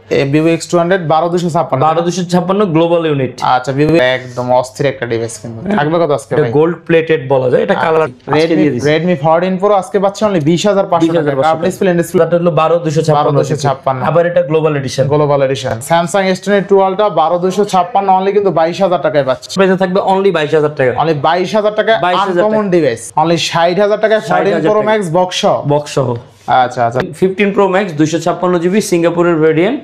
Vivo X200 12256 12256 global unit. আচ্ছা Vivo একদম অস্থির একটা ডিভাইস কিন্তু থাকবে কত আজকে ভাই? গোল্ড প্লেটেড বলা যায়, এটা কালার Redmi 14 Pro আজকে পাচ্ছি অনলি 20500 টাকা। কার্ভ ডিসপ্লে ডিসপ্লে এটা হলো 12256, আবার এটা global addition. Samsung S22 Ultra 12256 only কিন্তু 22000 টাকায় পাচ্ছি। প্রাইসে থাকবে অনলি 22000 টাকা, অনলি 22000 টাকায় আনকমন ডিভাইস, অনলি 60000 টাকায় 14 Pro Max বক্স সহ। আচ্ছা আচ্ছা 15 Pro Max 256GB সিঙ্গাপুরের ভেরিয়েন্ট,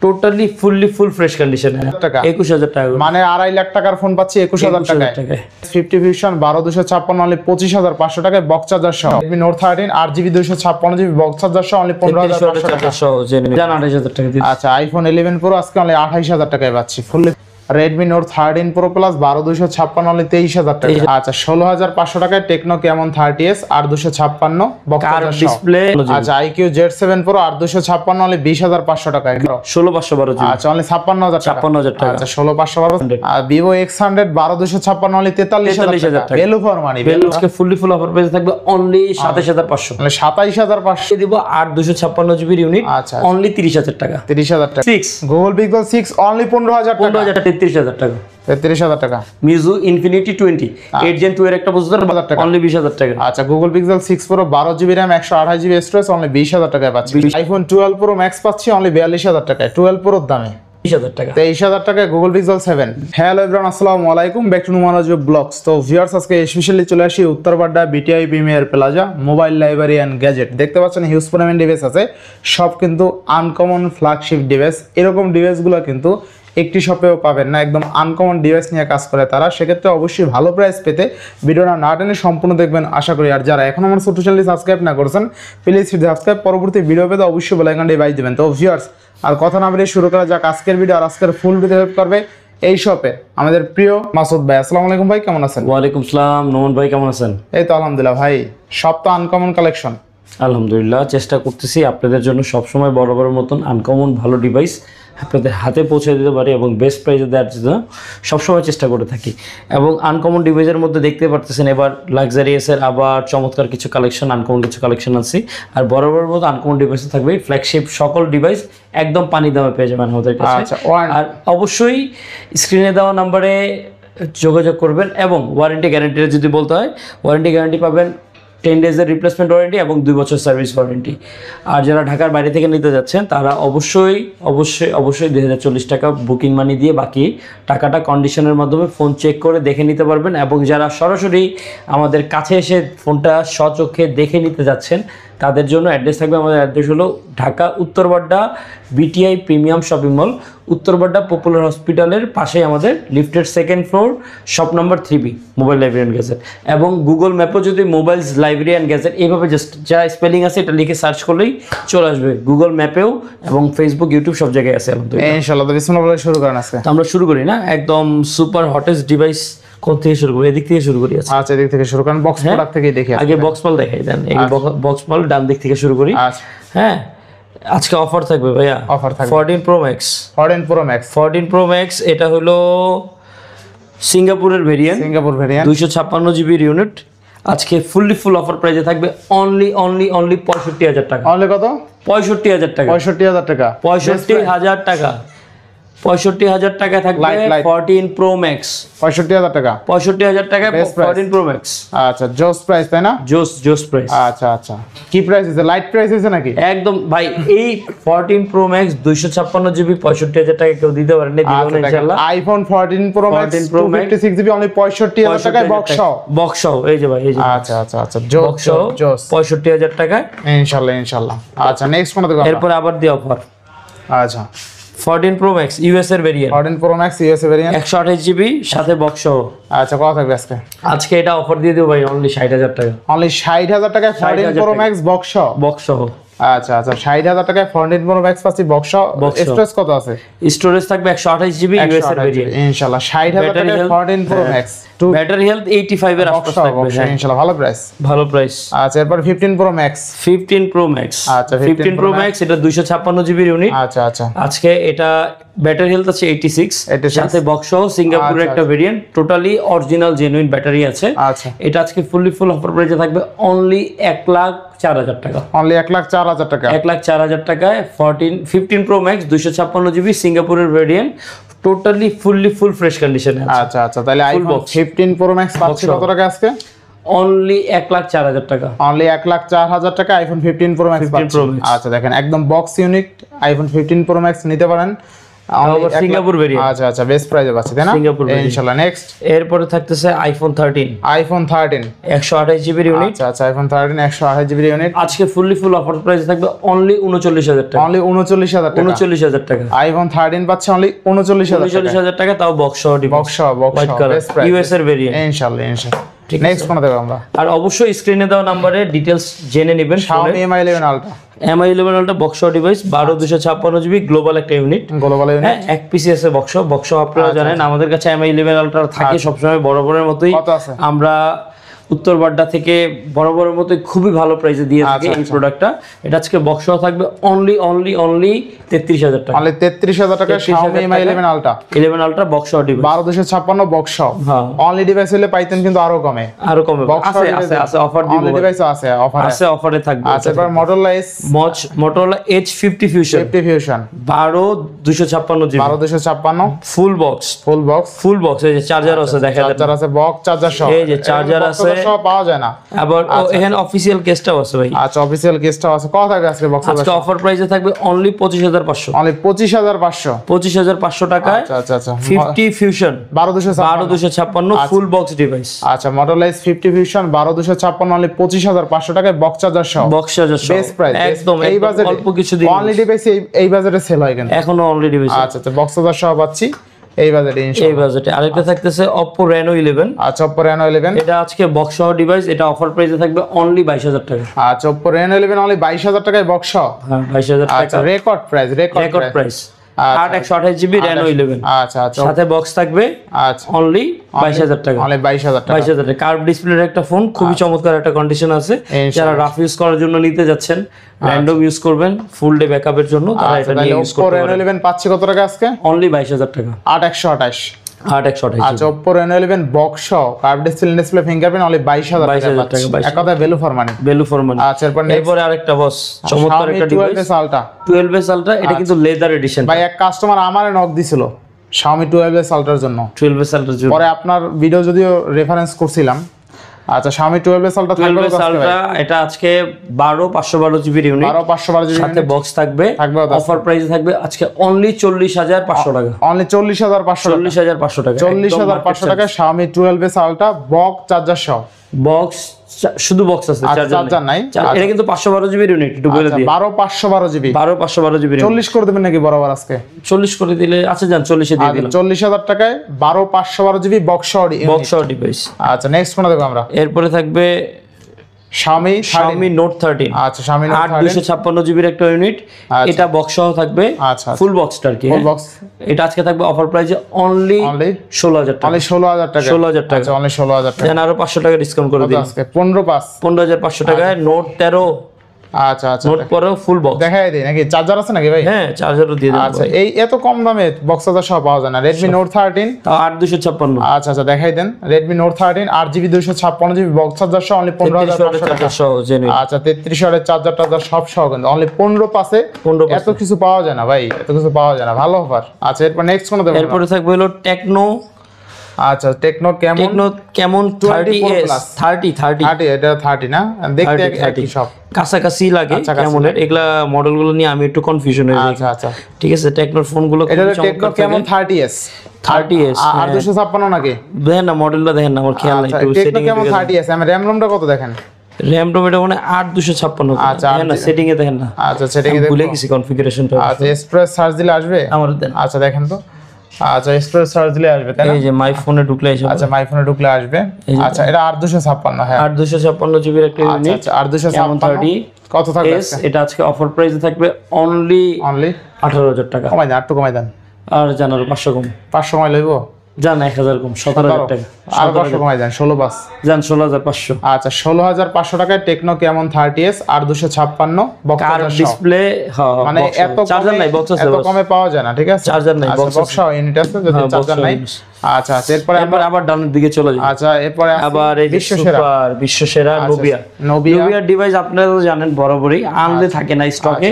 টোটালি ফুল ফ্রেশ কন্ডিশনে 21000 টাকা, মানে 2.5 লাখ টাকার ফোন পাচ্ছি 21000 টাকায়। 50 Fusion 12256 অনলি 25500 টাকায় বক্স চার্জার সহ। Redmi Note 13 8GB 256GB box charger সহ অনলি 15500 টাকা সহ, জেনে 28000 টাকা দিচ্ছি। আচ্ছা iPhone 11 Pro আজকে অনলি 28000 টাকায় পাচ্ছি fully. Redmi Note 13 Pro Plus 12256 only 23000 টাকা। আচ্ছা 16500 টাকায় Tecno Camon 30s 8256 box charger সহ ডিসপ্লে। আচ্ছা IQ Z7 Pro 8256 অনলি 20500 টাকায়। 16512 আচ্ছা অনলি 56000 টাকা। 56000 টাকা। আচ্ছা 16512। আর Vivo X100 12256 অনলি 43000 টাকা। ভ্যালু ফর মানি, আজকে ফুল অফার প্রাইসে থাকবে অনলি 27500, মানে 27500 দিব 8256GB ইউনিট অনলি 30000 টাকা। 30000 টাকা। 6 Google Pixel 6 অনলি 15000 টাকা। 33000 টাকা। 33000 টাকা। Mizu Infinity 20 8 Gen 2 এর একটা প্রসেসর অনলি 20000 টাকা। আচ্ছা Google Pixel 6 Pro 12GB RAM 128GB storage only 20000 টাকায় পাচ্ছি। iPhone 12 Pro Max পাচ্ছি অনলি 42000 টাকায় 12 Pro দামে। 20000 টাকা। 23000 টাকায় Google Pixel 7। হ্যালো এভরিওয়ান, আসসালামু আলাইকুম, ব্যাক টু নুমানজ ব্লগস। তো ভিউয়ার্স আজকে স্পেশালি চলে আসি উত্তরপাড্ডা BTI premier plaza mobile library and gadget. দেখতে পাচ্ছেন হিউজ পরিমাণ ডিভাইস আছে, সব কিন্তু আনকমন ফ্ল্যাগশিপ ডিভাইস। এরকম ডিভাইসগুলো কিন্তু একটি শপেও পাবেন না, একদম আনকমন ডিভাইস নিয়ে কাজ করে তারা। সেক্ষেত্রে অবশ্যই ভালো প্রাইস পেতে ভিডিওটা না টেনে সম্পূর্ণ দেখবেন আশা করি। আর যারা এখন আমার ছোট চ্যানেলটি সাবস্ক্রাইব না করেছেন প্লিজ সাবস্ক্রাইব, পরবর্তী ভিডিও পেতে অবশ্যই বেল আইকনটি বাজিয়ে দিবেন। তো ভিউয়ার্স আর কথা না বেরিয়ে শুরু করা যাক আজকের ভিডিও। আর আজকের ফুল ভিডিও হেল্প করবে এই শপে আমাদের প্রিয় মাসুদ ভাই। আসসালামু আলাইকুম ভাই, কেমন আছেন? ওয়ালাইকুম আসসালাম নোমান ভাই, কেমন আছেন? এই তো আলহামদুলিল্লাহ ভাই, সব তো আনকমন কালেকশন। আলহামদুলিল্লাহ, চেষ্টা করতেছি আপনাদের জন্য সবসময় বরাবরের মতন আনকমন ভালো ডিভাইস আপনাদের হাতে পৌঁছে দিতে পারি এবং বেস্ট প্রাইসে দেওয়ার জন্য সবসময় চেষ্টা করে থাকি। এবং আনকমন ডিভাইসের মধ্যে দেখতে পারতেছেন এবার লাক্সারিয়াসের আবার চমৎকার কিছু কালেকশন, আনকমন কিছু কালেকশন আছে। আর বরাবরের মতো আনকমন ডিভাইসে থাকবে ফ্ল্যাগশিপ সকল ডিভাইস একদম পানি দামে পেয়ে যাবেন আমাদের কাছে। আর অবশ্যই স্ক্রিনে দেওয়া নাম্বারে যোগাযোগ করবেন। এবং ওয়ারেন্টি গ্যারান্টিটা যদি বলতে হয়, ওয়ারেন্টি গ্যারান্টি পাবেন 10 ডেজের রিপ্লেসমেন্ট ওয়ারেন্টি এবং 2 বছর সার্ভিস ওয়ারেন্টি। আর যারা ঢাকার বাইরে থেকে নিতে যাচ্ছেন তারা অবশ্যই 2040 টাকা বুকিং মানি দিয়ে বাকি টাকাটা কন্ডিশনের মাধ্যমে ফোন চেক করে দেখে নিতে পারবেন। এবং যারা সরাসরি আমাদের কাছে এসে ফোনটা স্বচক্ষে দেখে নিতে যাচ্ছেন তাদের জন্য অ্যাড্রেস থাকবে, আমাদের অ্যাড্রেস হলো ঢাকা উত্তরপাড্ডা বিটিআই প্রিমিয়াম শপিং মল, উত্তরপাড্ডা পপুলার হসপিটালের পাশেই আমাদের লিফটের 2nd floor, shop number 3B, mobile library and gadget. এবং গুগল ম্যাপও যদি মোবাইলস লাইব্রেরি অ্যান্ড গ্যাজেট এইভাবে জাস্ট যা স্পেলিং আছে এটা লিখে সার্চ করলেই চলে আসবে গুগল ম্যাপেও, এবং ফেসবুক ইউটিউব সব জায়গায় আছে আলহামদুলিল্লাহ। ইনশাআল্লাহ তো বিসমিল্লাহ বলে শুরু করেন আজকে। তো আমরা শুরু করি না, একদম সুপার হটেস্ট ডিভাইস কোথা থেকে শুরু করি? এদিক থেকে শুরু করি। আচ্ছা এদিক থেকে শুরু করেন, বক্স প্রোডাক্ট থেকে দেখি। আগে বক্স মাল দেখাই দেন, এই বক্স মাল ডান দিক থেকে শুরু করি। আচ্ছা হ্যাঁ, আজকে অফার থাকবে ভাইয়া, অফার থাকবে 14 Pro Max। 14 Pro Max এটা হলো সিঙ্গাপুরের ভেরিয়েন্ট, 256GB ইউনিট। আজকে ফুল অফার প্রাইসে থাকবে অনলি 65000 টাকা। অনলি কত? 65000 টাকা। 65000 টাকা। 65000 টাকা। 65000 টাকা থাকবে 14 Pro Max। 65000 টাকা। 65000 টাকা 14 Pro Max। আচ্ছা জোস প্রাইস তাই না? জোস প্রাইস। আচ্ছা কি প্রাইস আছে? লাইট প্রাইস আছে নাকি? একদম ভাই, এই 14 Pro Max 256GB 65000 টাকা কেউ দিতে পারেন না, দিবেন ইনশাআল্লাহ। iPhone 14 Pro Max 256GB only 65000 টাকায় বক্স সহ এই যে ভাই, এই যে আচ্ছা জোস 65000 টাকা ইনশাআল্লাহ। আচ্ছা নেক্সট কোনটা দেখব? এরপর আবার দি অফার। আচ্ছা 14 Pro Max ইউএস এর ভেরিয়েন্ট, 14 Pro Max ইউএস এর ভেরিয়েন্ট 128GB সাথে বক্স সহ। আচ্ছা কত থাকবে আজকে? আজকে এটা অফার দিয়ে দেব ভাই অনলি 60000 টাকা। অনলি 60000 টাকায় 14 Pro Max বক্স সহ। আচ্ছা 60000 টাকায় 14 Pro Max পাচ্ছি বক্স সহ। স্টোরেজ কত আছে? স্টোরেজ থাকবে 128GB ইউএস এর ভেরিয়েন্ট ইনশাআল্লাহ। 60000 টাকায় 14 Pro Max, ব্যাটারি হেলথ 85 এর আশপাশ থাকবে ইনশাআল্লাহ। ভালো প্রাইস। আচ্ছা এরপর 15 Pro Max। 15 Pro Max। আচ্ছা 15 Pro Max এটা 256GB ইউনিট। আচ্ছা আজকে এটা ব্যাটারি হেলথ আছে 86 সাথে বক্স সহ, সিঙ্গাপুরের একটা variant, totally original genuine battery আছে। আচ্ছা এটা আজকে ফুল অফার প্রাইসে থাকবে অনলি 1,04,000 টাকা। অনলি 1,04,000 টাকা। 1,04,000 টাকায় 15 প্রো ম্যাক্স 256 GB সিঙ্গাপুরের ভেরিয়েন্ট, টোটালি ফুল ফ্রেশ কন্ডিশনে আছে। আচ্ছা আচ্ছা, তাহলে আইফোন 15 প্রো ম্যাক্স পাচ্ছি কত টাকা আজকে? অনলি 1,04,000 টাকা। অনলি 1,04,000 টাকা আইফোন 15 প্রো ম্যাক্স পাচ্ছি। আচ্ছা দেখেন একদম box unit iPhone 15 pro max নিতে পারেন, সিঙ্গাপুর ভেরিয়েন্ট। আচ্ছা আচ্ছা, বেস্ট প্রাইসে পাচ্ছি তাই না? ইনশাআল্লাহ। নেক্সট এরপরে থাকতেছে আইফোন 13, আইফোন 13 128 GB ইউনিট। আচ্ছা আচ্ছা, আইফোন 13 128 GB ইউনিট আজকে ফুল অফার প্রাইস থাকবে অনলি 39,000 টাকা। অনলি 39,000 টাকা। 39,000 টাকা আইফোন 13 পাচ্ছে অনলি 39,000 টাকা, তাও বক্স সহ বক্স বেস্ট প্রাইস ইউএস এর ভেরিয়েন্ট। ইনশাআল্লাহ। নেক্সট কোন দেব আমরা? আর অবশ্যই স্ক্রিনে দেওয়া নম্বরে ডিটেইলস জেনে নেবেন। Xiaomi Mi 11 Ultra, Mi 11 Ultra box device 12 256 GB global একটা ইউনিট। গ্লোবাল ইউনিট, হ্যাঁ, এক পিসি আছে বক্স আপনারা জানেন আমাদের কাছে Mi 11 Ultra থাকে সবসময় বরাবরের মতোই। কত আছে? আমরা উত্তর বাড্ডা থেকে বরাবরের মতোই খুবই ভালো প্রাইসে দিয়ে থাকি এই প্রোডাক্টটা। এটা আজকে বক্স থাকবে অনলি 33,000 টাকা। অনলি 33,000 টাকা Xiaomi Mi 11 Ultra 11 Ultra box device 12 box. হ্যাঁ, অনলি ডিভাইস হলে পাইতেন কিন্তু আরো কমে। আছে অফার দিব। অনলি ডিভাইস আছে অফারে থাকবে। আচ্ছা, এবার Motorola H50 Fusion 12 256 GB 12 full box. এই যে চার্জার আছে, দেখা যাচ্ছে চার্জার আছে, বক্স চার্জার সহ। এই যে চার্জার আছে, সব পাওয়া যায় না। আবার এখানে অফিশিয়াল কেসটাও আছে ভাই। আচ্ছা, অফিশিয়াল কেসটাও আছে। কত থাকবে আজকে বক্স? আজকে অফার প্রাইসে থাকবে অনলি 25,500। অনলি 25,500 টাকায়। আচ্ছা আচ্ছা, 50 Fusion 12 ফুল বক্স ডিভাইস। আচ্ছা, Motorola H50 Fusion 12 অনলি 25,500 টাকায় বক্স চার্জার সহ। বেস্ট প্রাইস একদম এই বাজেটে অল্প কিছু দিন অনলি ডিভাইস এই বাজেটে সেল হয় কেন? এখনো অনলি ডিভাইস। আচ্ছা আচ্ছা, বক্স চার্জার সহ পাচ্ছি এই বাজেটে ইনশাআল্লাহ। এই বাজেটে আরেকটা থাকতেছে Oppo Reno 11। আচ্ছা, Oppo Reno 11 এটা আজকে বক্স সহ ডিভাইস, এটা অফার প্রাইসে থাকবে অনলি 22,000 টাকা। আচ্ছা, Oppo Reno 11 অনলি 22,000 টাকায় বক্স সহ। হ্যাঁ, 22,000 টাকা। আচ্ছা, রেকর্ড প্রাইস 128 GB Reno 11। আচ্ছা আচ্ছা, সাথে বক্স থাকবে। আচ্ছা, অনলি 22,000 টাকা। অনলি 22,000 টাকা। 22,000 টাকা। কার্ভ ডিসপ্লের একটা ফোন, খুবই চমৎকার একটা কন্ডিশন আছে। যারা রাফ ইউজ করার জন্য নিতে যাচ্ছেন, র্যান্ডম ইউজ করবেন, ফুল ডে ব্যাকআপের জন্য, তারা এটা নিয়ে ইউজ Oppo করতে Reno পারেন। 11 পাচ্ছি কত টাকা আজকে? অনলি 22,000 টাকা। 8,128। 8,128। আচ্ছা, Oppo Reno 11 বক্স সহ কার্ভ ডিসপ্লে ফিঙ্গারপ্রিন্ট অনলি 22,000 টাকা। 22,000 টাকা। এক কথা ভ্যালু ফর মানি। আচ্ছা, এরপরে আরেকটা বস চমৎকার একটা device 12S Ultra 12S Ultra। এটা কিন্তু লেদার এডিশন। ভাই, এক কাস্টমার আমারে নক দিছিল Xiaomi 12S Ultra এর জন্য। 12S Ultra জন্য পরে আপনার ভিডিও যদিও রেফারেন্স করছিলাম। আচ্ছা, Xiaomi 12S Ultra থাকবে কত আজকে ভাই? এটা আজকে 512 GB ইউনিট, 512 GB সাথে বক্স থাকবে। অফার প্রাইস থাকবে আজকে অনলি 40,500 টাকা। অনলি 40,500 40,500 টাকা। 40,500 টাকা Xiaomi 12S Ultra box charger সহ। বক্স শুধু বক্স আছে, চার্জার নাই। এটা কিন্তু 512 GB ইউনিট, একটু বলে দিই। 512 GB 512 GB 40 করে দেবেন নাকি বরাবর আজকে? 40 করে দিলে আচ্ছা, যান 40 এ দিয়ে দিলাম। 40,000 টাকায় 512 GB বক্স সহ ডিভাইস। আচ্ছা, নেক্সট কোন দেখব আমরা? এরপরে থাকবে Xiaomi Note 13। আচ্ছা, Xiaomi Note 13 256 GB এর একটা ইউনিট। এটা বক্স সহ থাকবে। আচ্ছা, ফুল বক্সটা আর কি। Full box. এটা আজকে থাকবে অফার প্রাইসে অনলি 16,000 টাকা। অনলি 16,000 টাকা। 16,000 টাকা। আচ্ছা, অনলি 16,000 টাকা। দেন আরো 500 টাকা ডিসকাউন্ট করে দিন। আজকে 15,500 টাকায় Note 13। আচ্ছা আচ্ছা, নোট 13 ফুল বক্স দেখাই দেই নাকি? চার্জার আছে নাকি ভাই? হ্যাঁ, চার্জারও দিয়ে দেব। আচ্ছা, এই এত কম দামে বক্স চার্জার সহ পাওয়া যায় না। Redmi Note 13 তাও 8,256। আচ্ছা আচ্ছা, দেখাই দেন। Redmi Note 13 8GB 256GB box charger সহ অনলি 15,500 টাকা। আচ্ছা, 33 ওয়াটের চার্জার সব সহ কিন্তু অনলি 15,500। এত কিছু পাওয়া যায় না ভাই, এত কিছু পাওয়া যায় না। ভালো অফার। আচ্ছা, এরপর নেক্সট কোন দেব? এরপরে থাকবে হলো টেকনো। আচ্ছা, টেকনো কেমন 30 এটা 30 না? দেখতে একই সব কাছাকাছি লাগে কেমনের। এগুলা মডেলগুলো নিয়ে আমি একটু কনফিউশন হয়ে যাই। আচ্ছা আচ্ছা, ঠিক আছে। টেকনোর ফোনগুলো এটা টেকনো কেমন 30s 30s আর 256 নাকি? দেখেন না, মডেলটা দেখেন না, আমার খেয়াল নাই। একটু টেকনো কেমন 30s? আমি RAM ROM টা কত দেখেন? RAM ROM এটা মানে 8,256। আচ্ছা, দেখেন না, সেটিং এ দেখেন না। আচ্ছা, সেটিং এ ভুলে গেছি কনফিগারেশনটা। আচ্ছা, এক্সপ্রেস সার্চ দিলে আসবে আমার দেন। আচ্ছা, দেখেন তো। আচ্ছা, এক্সপ্রেস সার্চ দিলে আসবে তাই না? এই যে মাই ফোনে ঢুকলে আসবে। আচ্ছা, মাই ফোনে ঢুকলে আসবে। আচ্ছা, এটা 8,256। হ্যাঁ, 8,256 জিবির একটা ইউনিট। আচ্ছা, 8,256 কত থাকবে আজকে? এটা আজকে অফার প্রাইসে থাকবে অনলি 18,000 টাকা। কমাই দেন, একটু কমাই দেন। আর জানার 500 কম। 500 কমাই লইব? জান 1000 কম, 17,000 টাকা। আর 500 কমাই দেন, 16,500। জান 16,500। আচ্ছা, 16,500 টাকায় টেকনো কেমন 30s 8,256 বক্স চার্জার ডিসপ্লে। হ্যাঁ, মানে এত চার্জার নাই, বক্স আছে। এত কমে পাওয়া যায় না। ঠিক আছে, চার্জার নাই, বক্স সহ ইউনিট আছে, যদি চার্জার নাই আচ্ছা আচ্ছা, এরপরে এরপর আবার ডানের দিকে চলে যাই। আচ্ছা, এরপরে আবার এই যে সুপার বিশ্বসেরা নোভিয়া। নোভিয়ার ডিভাইস আপনারা তো জানেন বরাবরই আনলে থাকে না স্টকে।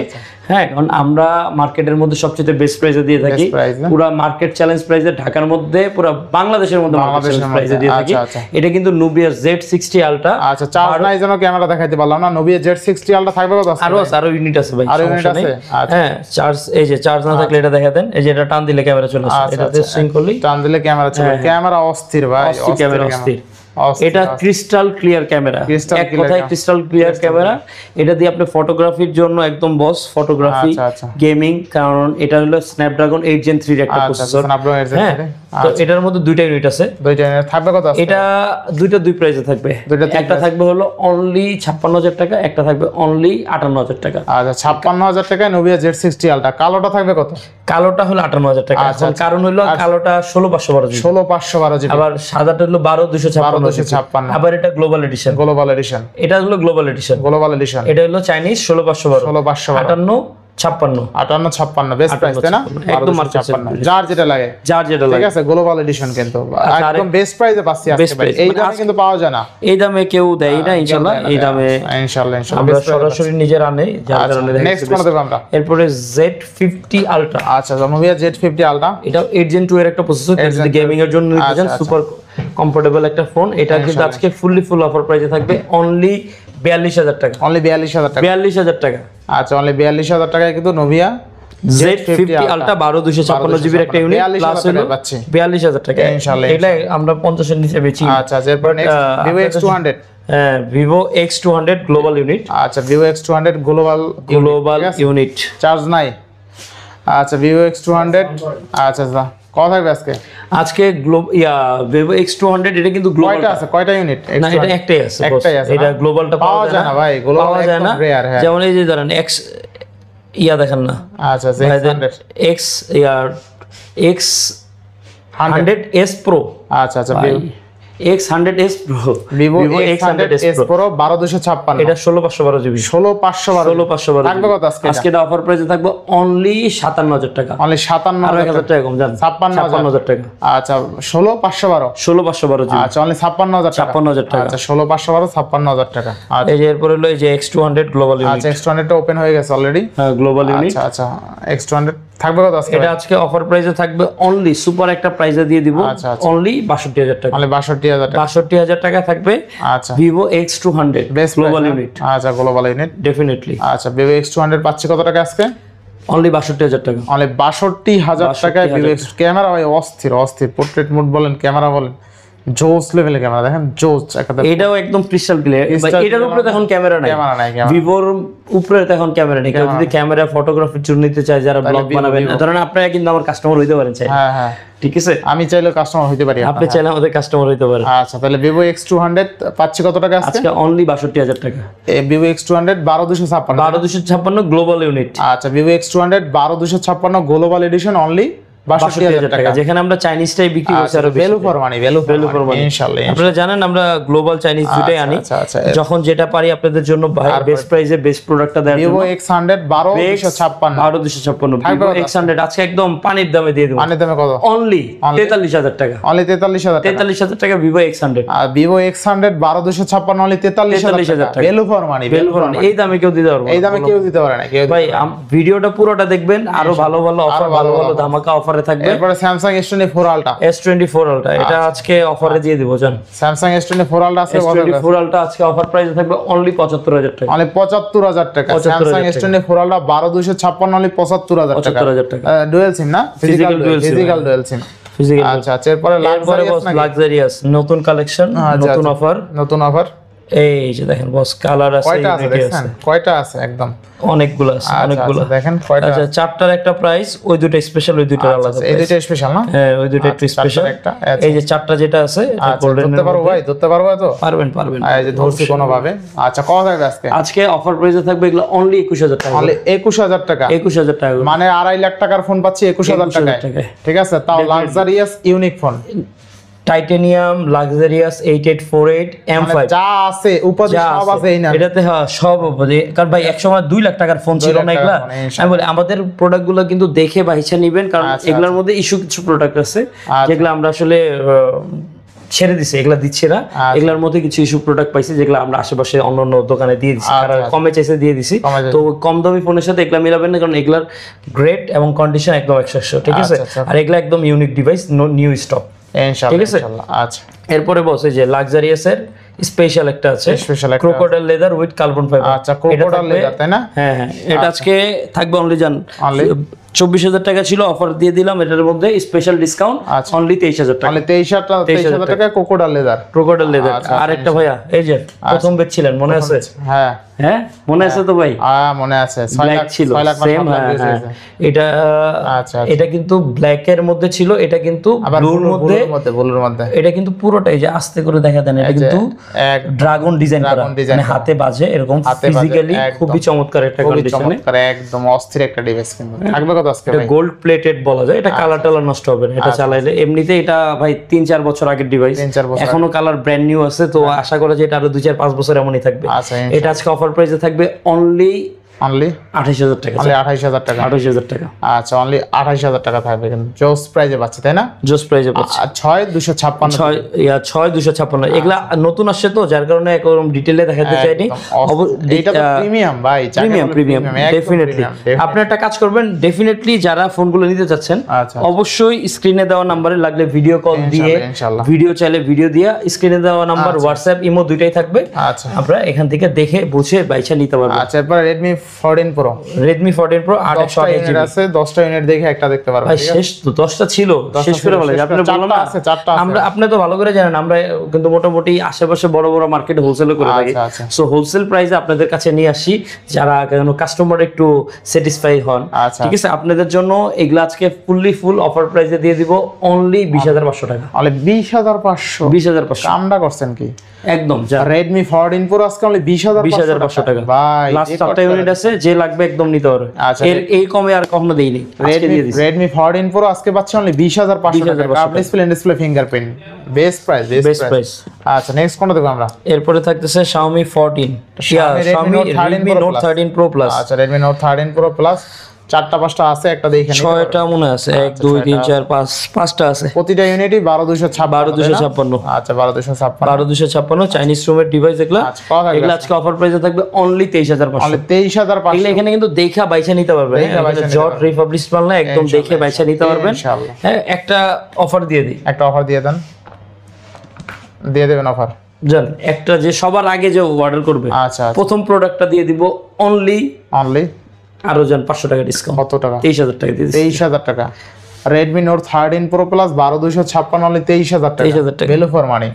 হ্যাঁ, কারণ আমরা মার্কেটের মধ্যে সবচেয়ে বেস্ট প্রাইসে দিয়ে থাকি, পুরো মার্কেট চ্যালেঞ্জ প্রাইসে, ঢাকার মধ্যে পুরো বাংলাদেশের মধ্যে মার্কেট চ্যালেঞ্জ প্রাইসে দিয়ে থাকি। এটা কিন্তু নোভিয়া Z60 আলট্রা। আচ্ছা, চার্জ নাই জন্য ক্যামেরা দেখাইতে পারলাম না। নোভিয়া Z60 আলট্রা থাকবে কত? আরো ইউনিট আছে ভাই, সমস্যা নেই। হ্যাঁ, চার্জ, এই যে চার্জ না থাকলে এটা দেখা দেন, এই যে এটা টান দিলে ক্যামেরা চলে আসে, এটাতে সুইং করলে টান দিলে ক্যামেরা চলে। ক্যামেরা অস্থির ভাই, ক্যামেরা অস্থির। এটা ক্রিস্টাল ক্লিয়ার ক্যামেরা, এক কথায় ক্রিস্টাল ক্লিয়ার ক্যামেরা। এটা দিয়ে আপনি ফটোগ্রাফির জন্য একদম বস, ফটোগ্রাফি, গেমিং, কারণ এটা হলো স্ন্যাপড্রাগন 8 Gen 3 এর একটা প্রসেসর। হ্যাঁ, তো এটার মধ্যে দুইটা ইউনিট আছে। দুইটা ইউনিট থাকবে কত? এটা দুই প্রাইসে থাকবে। একটা থাকবে হলো অনলি 56,000 টাকা, একটা থাকবে অনলি 58,000 টাকা। আচ্ছা, 56,000 টাকায় নোভিয়া Z60 আলট্রা। কালোটা থাকবে কত? কালোটা হলো 58,000 টাকা। কারণ হলো কালোটা 16,512 জিবি, 16,512 জিবি। আবার সাদাটা হলো 12,256। আবার এটা গ্লোবাল এডিশন। এটা হলো গ্লোবাল এডিশন। এটা হলো চাইনিজ 16,512, 58, 56 বেস্ট প্রাইস তাই না? একদম 56, যার যেটা লাগে ঠিক আছে। গ্লোবাল এডিশন কিন্তু একদম বেস্ট প্রাইসে পাচ্ছি আজকে ভাই। এই দামে কিন্তু পাওয়া যায় না, এই দামে কেউ দেয় না ইনশাআল্লাহ। এই দামে ইনশাআল্লাহ আমরা সরাসরি নিজের আনে, যার কারণে নেক্সট কোন দেব আমরা? এরপরে Z50 আলট্রা। আচ্ছা, নোভিয়া Z50 আলট্রা, এটা 8 Gen 2 এর একটা প্রসেসর, যদি গেমিং এর জন্য নিতে চান, সুপার কমফোর্টেবল একটা ফোন। এটা কিন্তু আজকে ফুল অফার প্রাইসে থাকবে অনলি 42,000 টাকা। অনলি 42,000 টাকা। 42,000 টাকা। আচ্ছা, অনলি 42,000 টাকায় কিন্তু নোভিয়া Z50 আলট্রা 12,256 জিবির একটা ইউনিট, প্লাস হলো 42,000 টাকা ইনশাআল্লাহ। এটা আমরা 50 এর নিচে বেচি। আচ্ছা, এরপর নেক্সট Vivo X200। হ্যাঁ, Vivo X200 গ্লোবাল ইউনিট। আচ্ছা, Vivo X200 global unit, charge নাই। আচ্ছা, Vivo X200। আচ্ছা, কত থাকবে আজকে Vivo X200 এটা কিন্তু গ্লোবাল আছে। কয়টা ইউনিট? না, এটা একটাই আছে। এটা গ্লোবালটা পাওয়া যায় না ভাই, গ্লোবাল পাওয়া যায় না। যেমন এই যে ধরেন X দেখেন না। আচ্ছা, X100s Pro। আচ্ছা, X100s Pro, Vivo X100s Pro 12,256। এটা 16,512 জিবি। 16,512 থাকবে কত আজকে? আজকে এটা অফার প্রাইসে থাকবে অনলি 57,000 টাকা। অনলি 57,000 টাকা কম জান, 56,000 টাকা। আচ্ছা, 16,512 জিবি। আচ্ছা, অনলি 56,000 টাকা। 56,000 টাকা। আচ্ছা, 16,512 56,000 টাকা। আচ্ছা, এই যে এরপর হলো এই যে X200 গ্লোবাল ইউনিট। আচ্ছা, X200 টা ওপেন হয়ে গেছে অলরেডি। হ্যাঁ, গ্লোবাল ইউনিট। আচ্ছা, X200 থাকবে কত আজকে? এটা আজকে অফার প্রাইসে থাকবে অনলি সুপার একটা প্রাইসে দিয়ে দিব, অনলি 62,000 টাকা। অনলি 62,000 টাকা। 62,000 টাকা থাকবে। আচ্ছা, Vivo X200 গ্লোবাল ইউনিট। আচ্ছা, গ্লোবাল ইউনিট ডেফিনেটলি। আচ্ছা, Vivo X200 পাচ্ছি কত টাকা আজকে? অনলি 62,000 টাকা। অনলি 62,000 টাকায় Vivo X। ক্যামেরা ভাই অস্থির, পোর্ট্রেট মোড বলেন, ক্যামেরা বলেন, জোস লেভেলের ক্যামেরা। দেখেন জোস একটা, এটাও একদম ক্রিস্টাল ক্লিয়ার। এটার উপরে এখন ক্যামেরা নাই, ভিভোর উপরে এখন ক্যামেরা নেই। কেউ যদি ক্যামেরা ফটোগ্রাফির জন্য নিতে চায়, যারা ব্লগ বানাবেন, ধরেন আপনারা কিন্তু আমার কাস্টমার হইতে পারেন, চাই। হ্যাঁ, ঠিক আছে, আমি চাইলে কাস্টমার হইতে পারি, আপনি চাইলে আমাদের কাস্টমার হইতে পারেন। আচ্ছা, তাহলে Vivo X200 পাচ্ছি কত টাকা আজকে? অনলি 62,000 টাকা। Vivo X200 12,256 global unit. আচ্ছা, Vivo X200 12,256 global addition only 62,000 টাকা। যেখানে আমরা চাইনিজটাই বিক্রি করছি আর ভ্যালু ফর মানি, ইনশাআল্লাহ। আপনারা জানেন আমরা গ্লোবাল চাইনিজ দুটাই আনি, যখন যেটা পারি আপনাদের জন্য বেস্ট প্রাইসে বেস্ট প্রোডাক্টটা দেওয়ার জন্য। Vivo X100 12,256 Vivo X100 আজকে একদম পানির দামে দিয়ে দেব। পানির দামে কত? অনলি 43,000 টাকা। অনলি 43,000 টাকা Vivo X100। আর Vivo X100 12,256 অনলি 43,000 টাকা। ভ্যালু ফর মানি, এই দামে কেউ দিতে পারবে না। এই দামে কেউ দিতে পারে না। ভাই ভিডিওটা পুরোটা দেখবেন, আরো ভালো ভালো অফার, ভালো ভালো ধামাকা অফারে থাকবে। এরপরে Samsung S24 Ultra। S24 Ultra এটা আজকে অফারে দিয়ে দিব জান। Samsung S24 Ultra আছে কত? S24 Ultra আজকে অফার প্রাইসে থাকবে অনলি 75,000 টাকা। অনলি 75,000 টাকা। Samsung S24 Ultra 12,256 অনলি 75,000 টাকা। 75,000 টাকা। ডুয়াল সিম না? Physical dual SIM. আচ্ছা, এরপরে লাক্সারিয়াস নতুন কালেকশন, নতুন অফার। এই যে দেখেন বস, কালার আছে, কয়টা আছে? একদম অনেকগুলো আছে, অনেকগুলো। দেখেন কয়টা। আচ্ছা, চারটার একটা প্রাইস, ওই দুটো স্পেশাল, ওই দুটো আলাদা। এই দুটো স্পেশাল না? হ্যাঁ, ওই দুটো একটু স্পেশাল। এই যে চারটা যেটা আছে, এটা গোল্ডেন। ধরতে পারবো ভাই? ধরতে পারবো তো? পারবেন। এই যে ধরছি কোনো ভাবে। আচ্ছা, কত থাকবে আজকে? আজকে অফার প্রাইসে থাকবে এগুলো অনলি 21,000 টাকা। অনলি 21,000 টাকা। 21,000 টাকা মানে 2.5 লাখ টাকার ফোন পাচ্ছি 21,000 টাকায়। ঠিক আছে, তাও luxurious unique phone. Titanium luxurious 8848 M5 মানে যা আছে উপাধি সব আছে এই না এটাতে হ্যাঁ সব উপাধি। কারণ ভাই এক সময় 2 লাখ টাকার ফোন ছিল না এগুলা। আমি বলি আমাদের প্রোডাক্টগুলো কিন্তু দেখে বাইচা নেবেন, কারণ এগুলোর মধ্যে ইস্যু কিছু প্রোডাক্ট আছে যেগুলো আমরা আসলে ছেড়ে দিছি, এগুলা দিচ্ছি না। এগুলোর মধ্যে কিছু ইস্যু প্রোডাক্ট পাইছি যেগুলো আমরা আশেপাশে অন্য দোকানে দিয়ে দিছি, তারা কমে চাইছে দিয়ে দিছি। তো কম দামি ফোনের সাথে এগুলা মিলাবেন না, কারণ এগুলার গ্রেড এবং কন্ডিশন একদম 100, ঠিক আছে। আর এগুলা একদম ইউনিক ডিভাইস, নিউ স্টক, ঠিক আছে। আচ্ছা, এরপরে বসে যে লাক্সারিয়াসের স্পেশাল একটা আছে, crocodile leather with carbon fibre. আচ্ছা, ক্রোকোডাইল লেদার, তাই না? হ্যাঁ, এটা আজকে থাকবে অনলি 24,000 টাকা ছিল, অফার দিয়ে দিলাম এটার মধ্যে স্পেশাল ডিসকাউন্ট অনলি 23,000 টাকা। মানে 23,000 টাকা ক্রোকোডাইল লেদার। আরেকটা ভাইয়া এই যে প্রথম বেচ ছিলেন মনে আছে? হ্যাঁ মনে আছে তো ভাই? মনে আছে, ব্ল্যাক ছিল সেম। এটা এটা কিন্তু ব্ল্যাক এর মধ্যে ছিল, এটা কিন্তু ব্লুর মধ্যে। এটা কিন্তু পুরোটাই যে আস্তে করে দেখা দেন, এটা কিন্তু ড্রাগন ডিজাইন করা, মানে হাতে বাজে এরকম, ফিজিক্যালি খুবই চমৎকার একটা কন্ডিশনে, একদম অস্থির একটা ডিভাইস। কিন্তু থাকবে কত আজকে ভাই? গোল্ড প্লেটেড বলা যায়, এটা কালার টালার নষ্ট হবে না এটা চালাইলে। এমনিতে এটা ভাই 3-4 বছর আগের ডিভাইস, এখনো কালার ব্র্যান্ড নিউ আছে, তো আশা করা যায় এটা আরো 2-4-5 বছর এমনই থাকবে। এটা আজকে অফার প্রাইসে থাকবে অনলি 28,000 টাকা। 28,000 টাকা। 28,000 টাকা। আচ্ছা, অনলি 28,000 টাকা থাকবে, কিন্তু জোস প্রাইজে পাচ্ছে, তাই না? জোস প্রাইজে পাচ্ছে। 6,256 এগুলা নতুন আসছে তো, যার কারণে একদম ডিটেইলে দেখাতে চাইনি। এটা তো প্রিমিয়াম ভাই, প্রিমিয়াম ডেফিনেটলি। আপনি একটা কাজ করবেন, ডেফিনেটলি যারা ফোনগুলো নিতে চাচ্ছেন অবশ্যই স্ক্রিনে দেওয়া নম্বরে লাগলে ভিডিও কল দিয়ে, ভিডিও চাইলে ভিডিও দিয়ে, স্ক্রিনে দেওয়া নাম্বার হোয়াটসঅ্যাপ ইমো দুইটাই থাকবে। আচ্ছা, আপনারা এখান থেকে দেখে বুঝে বাইচা নিতে পারবেন। আচ্ছা, এরপর Redmi 14 Pro 8 ইউনিট আছে, 10টা ইউনিট দেখে একটা দেখতে পারবেন। ভাই শেষ তো 10টা ছিল, শেষ করে বলে আপনি বললেন না আছে 4টা। আমরা আপনি তো ভালো করে জানেন, আমরা কিন্তু মোটামুটি আশেপাশে বড় বড় মার্কেটে হোলসেল করে থাকি। সো হোলসেল প্রাইসে আপনাদের কাছে নিয়ে আসি, যারা কেন কাস্টমার একটু স্যাটিসফাই হন, ঠিক আছে। আপনাদের জন্য এগুলা আজকে ফুল অফার প্রাইসে দিয়ে দিব অনলি 20,500 টাকা। অনলি 20,500? 20,500 কামটা করছেন কি একদম। Redmi 14 Pro আজকে অনলি 20,500 টাকা ভাই। লাস্ট 4টা ইউনিট আছে, যে লাগবে একদম নিতে পারবে। এর এই কমে আর কখনো দেইনি, আজকে দিয়ে দিছি। Redmi 14 Pro আজকে পাচ্ছে অনলি 20,500 টাকা। Curve display fingerprint, best price. আচ্ছা, নেক্সট কোনটা দেখব আমরা? এরপরে থাকতেছে Xiaomi 14, Xiaomi Note 13 Pro Plus। আচ্ছা, Redmi Note 13 Pro Plus 4টা-5টা আছে, একটা দেখে নিন। 6টা মনে আছে, 1 2 3 4 5 5টা আছে, প্রতিটা ইউনিটই 12,256। আচ্ছা, 12,256 চাইনিজ রুমের ডিভাইস এগুলা। এগুলা আজকে অফার প্রাইসে থাকবে অনলি 23,500। অনলি 23,500। এগুলা এখানে কিন্তু দেখা বাইচা নিতে পারবেন, জট রিপাবলিশ মাল না, একদম দেখে বাইচা নিতে পারবেন ইনশাআল্লাহ। হ্যাঁ, একটা অফার দিয়ে দিই, একটা অফার দিয়ে দেন, দিয়ে দেবেন অফার জান। একটা যে সবার আগে যে অর্ডার করবে, আচ্ছা, প্রথম প্রোডাক্টটা দিয়ে দিব অনলি আরো যান 500 টাকা ডিসকাউন্ট। কত টাকা? 23,000 টাকা দিয়ে দিচ্ছি। 23,000 টাকা। Redmi Note 13 Pro Plus 12,256 only 23,000 টাকা। 23,000 টাকা ভ্যালু ফর মানি।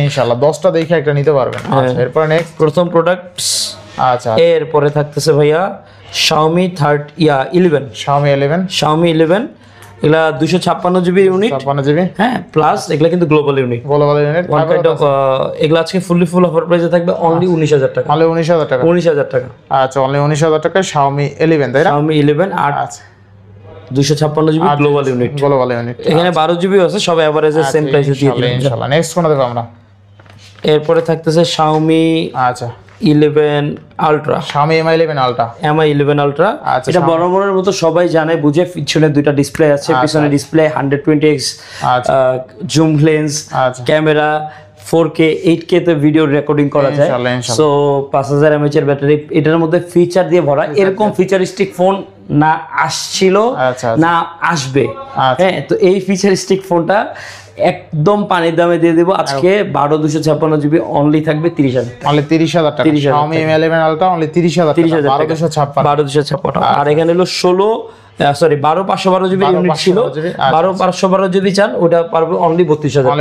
ইনশাআল্লাহ 10টা দেখে একটা নিতে পারবেন। আচ্ছা, এরপর নেক্সট প্রথম প্রোডাক্ট। আচ্ছা, এরপরে থাকতেছে ভাইয়া Xiaomi 11 Xiaomi 11 এগুলা 256 জিবি ইউনিট, 56 জিবি। হ্যাঁ, প্লাস এগুলা কিন্তু global unit. One kind of এগুলা আজকে ফুল অফার প্রাইসে থাকবে অনলি 19,000 টাকা। অনলি 19,000 টাকা। 19,000 টাকা। আচ্ছা, অনলি 19,000 টাকা Xiaomi 11, তাই না? Xiaomi 11 8 256 GB global unit. এখানে 12 জিবি আছে, সব এভারেজে সেম প্রাইসে দিয়ে দিবেন ইনশাআল্লাহ। নেক্সট কোনটা দেখব আমরা? এরপরে থাকতেছে Xiaomi 11 Ultra, Xiaomi Mi 11 Ultra। এটা বরাবরের মতো সবাই জানে বুঝে, পিছনে দুইটা ডিসপ্লে আছে, পিছনে display 120x zoom lens, camera 4K 8K তে ভিডিও রেকর্ডিং করা যায়। সো 5000 mAh এর ব্যাটারি, এটার মধ্যে ফিচার দিয়ে ভরা। এরকম ফিচারিস্টিক ফোন না আসছিল না আসবে। হ্যাঁ, তো এই ফিচারিস্টিক ফোনটা একদম পানির দামে দিয়ে দিব আজকে 12,256 জিবি, অনলি থাকবে 30,000 টাকা। অনলি 30,000 টাকা। Xiaomi Mi 11 Ultra অনলি 30,000 টাকা। 12,256। আর এখানে হলো 12,512 জিবি ইউনিট ছিল, 12,512 যদি চান ওটা পারবে অনলি 32,000 টাকা।